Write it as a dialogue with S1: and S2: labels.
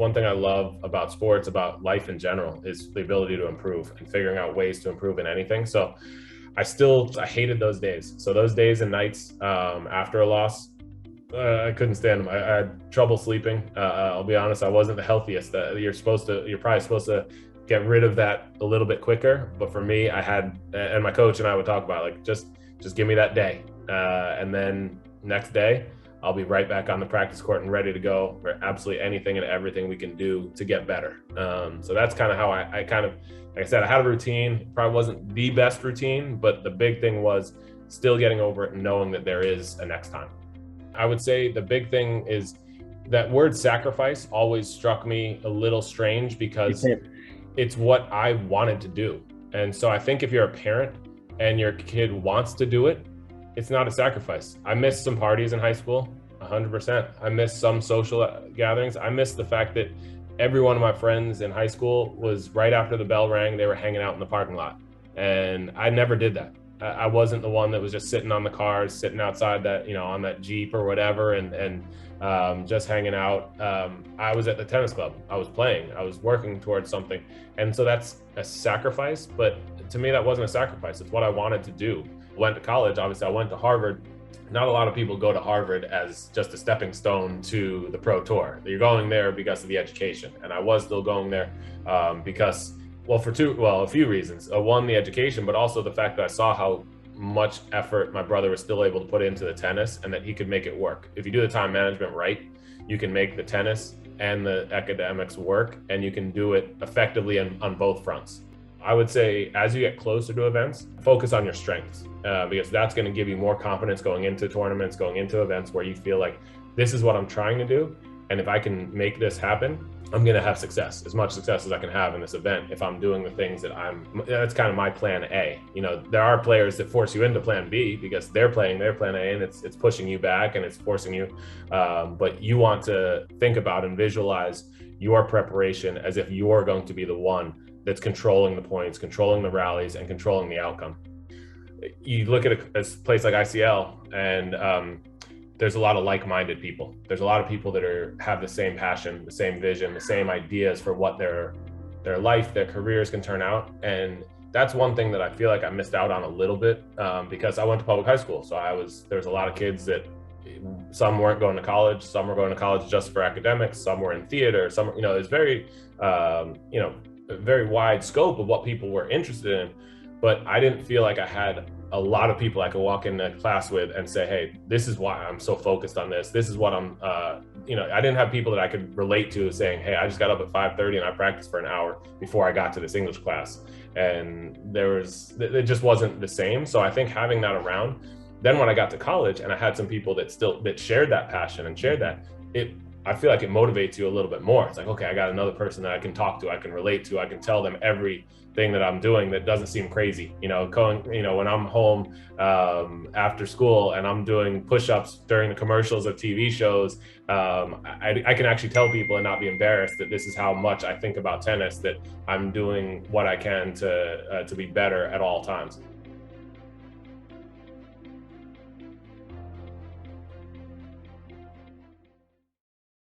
S1: one thing I love about sports, about life in general, is the ability to improve and figuring out ways to improve in anything. So I hated those days. So those days and nights after a loss, I couldn't stand them. I had trouble sleeping. I'll be honest, I wasn't the healthiest. You're probably supposed to get rid of that a little bit quicker. But for me, I had, and my coach and I would talk about like, just give me that day. And then next day, I'll be right back on the practice court and ready to go for absolutely anything and everything we can do to get better. So that's kind of how I kind of, like I said, I had a routine. Probably wasn't the best routine, but the big thing was still getting over it and knowing that there is a next time. I would say the big thing is that word sacrifice always struck me a little strange because it's what I wanted to do. And so I think if you're a parent and your kid wants to do it, it's not a sacrifice. I missed some parties in high school, 100%. I missed some social gatherings. I missed the fact that every one of my friends in high school was right after the bell rang, they were hanging out in the parking lot. And I never did that. I wasn't the one that was just sitting on the cars, sitting outside that, on that Jeep or whatever, and just hanging out. I was at the tennis club. I was playing. I was working towards something. And so that's a sacrifice. But to me, that wasn't a sacrifice. It's what I wanted to do. Went to college. Obviously, I went to Harvard. Not a lot of people go to Harvard as just a stepping stone to the pro tour. You're going there because of the education. And I was still going there because, a few reasons. One, the education, but also the fact that I saw how much effort my brother was still able to put into the tennis and that he could make it work. If you do the time management right, you can make the tennis and the academics work, and you can do it effectively on both fronts. I would say as you get closer to events, focus on your strengths because that's going to give you more confidence going into tournaments, going into events where you feel like this is what I'm trying to do. And if I can make this happen, I'm going to have success, as much success as I can have in this event if I'm doing the things that that's kind of my plan A. There are players that force you into plan B because they're playing their plan A and it's pushing you back and it's forcing you. But you want to think about and visualize your preparation as if you're going to be the one that's controlling the points, controlling the rallies, and controlling the outcome. You look at a place like ICL and there's a lot of like-minded people. There's a lot of people that have the same passion, the same vision, the same ideas for what their life, their careers can turn out. And that's one thing that I feel like I missed out on a little bit because I went to public high school. So there's a lot of kids that some weren't going to college, some were going to college just for academics, some were in theater, some, it's very, a very wide scope of what people were interested in. But I didn't feel like I had a lot of people I could walk into class with and say, hey, this is why I'm so focused on this. This is what I didn't have people that I could relate to saying, hey, I just got up at 5:30 and I practiced for an hour before I got to this English class. And it just wasn't the same. So I think having that around, then when I got to college and I had some people that shared that passion and shared that, I feel like it motivates you a little bit more. It's like, okay, I got another person that I can talk to, I can relate to, I can tell them everything that I'm doing that doesn't seem crazy. When I'm home after school and I'm doing push-ups during the commercials of TV shows, I can actually tell people and not be embarrassed that this is how much I think about tennis, that I'm doing what I can to be better at all times.